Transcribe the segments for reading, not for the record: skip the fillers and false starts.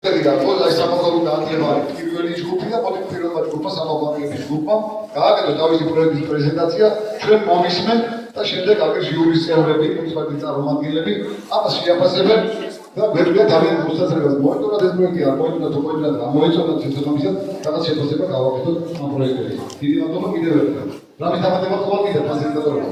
აი სამოქალაქო განათლება არის პირველი ჯგუფი და მოდი პირველმა ჯგუფმა სამოქალაქოების ჯგუფმა გააკეთოს თავისი პროექტის პრეზენტაცია, ჩვენ მომისმენთ და შემდეგ აგერ ჟიურის წევრები, მუნიციპალიტეტის წარმომადგენლები ამას შეაფასებენ და გვერდია თავიანთ მოსაზრებას მოეწონათ ეს პროექტი არ მოეწონათ თუ მოეწონათ რა მოეწონათ შესაბამისად რაღაც შეფასება გავაკეთოთ ამ პროექტებზე. დიდი მადლობა კიდევ ერთხელ. რამის დამატება ხვალ კიდევ ფასილიტატორებმა?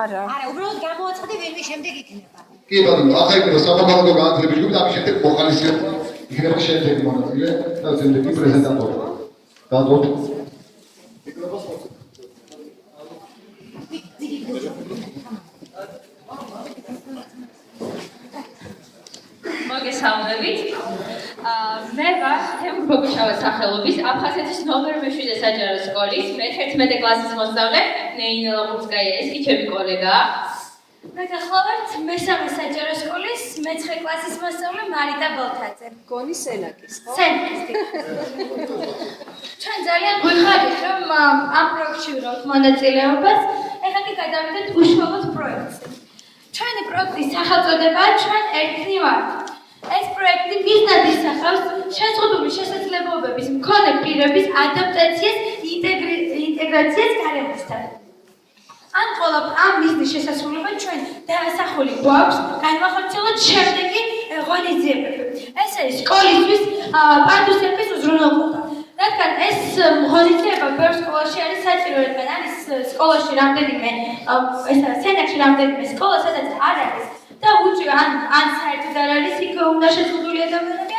არა, უბრალოდ გამოაცხადე ვინმე შემდეგ იქნება. კი ბატონო, ახლა იქნება სამოქალაქო განათლების ჯგუფი და ამის შემდეგ მოხალისეება იქნება შემდეგი მონაწილე და შემდეგი პრეზენტატორი. გადავთ. მოგესალმებით. მე ვარ თემურ ბოგუშავას სახელობის აფხაზეთის ნომერ 7 საჯარო სკოლის მე-11 კლასის მოსწავლე ნეინელა ბურცკაია, ეს კი ჩემი კოლეგაა. მე გახლავართ მე-3 საჯარო სკოლის მე-9 კლასის მოსწავლე მარიდა ბოლთაძე. გონი სენაკის, ხო? სენაკის. ჩვენ ძალიან გვიხარით, რომ ამ პროექტში ვიღებთ მონაწილეობას. ეხლა კი გადავიდეთ უშუალოდ პროექტზე. ჩვენი პროექტის სახელწოდებაა ჩვენ ერთნი ვართ. ეს პროექტი მიზნად ისახავს შეზღუდული შესაძლებლობების მქონე პირების ადაპტაციას, ინტეგრაციას გარემოსთან. ამ მიზნის შესასრულებლად ჩვენ დაასახული გვაქვს განვახორციელოთ შემდეგი ღონისძიებები. ეს არის სკოლისთვის პანდუსების უზრუნველყოფა. რადგან ეს ღონისძიება ბევრ სკოლაში არის საჭირო, რადგან არის სკოლაში რამდენიმე სენაკში რამდენიმე სკოლა, სადაც არ არის და ან საერთოდ არ არის იქ უნდა შეზღუდული ადამიანები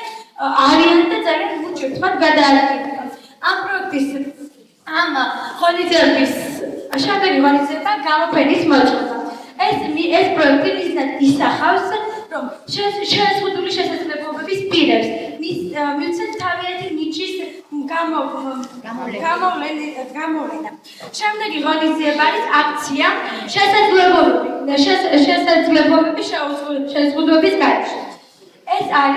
არიან და ძალიან უჭირთ მათ გადაადგილება. ამ პროექტის ამ ღონისძიების შემდეგი ღონისძიება გამოფენის მოწყობა. ეს პროექტი მიზნად ისახავს, რომ შეზღუდული შესაძლებლობების პირებს მივცეთ თავიანთი ნიჭის გამოვლენა. შემდეგი ღონისძიება არის აქცია შესაძლებლობების შეზღუდვების გარეშე. ეს არის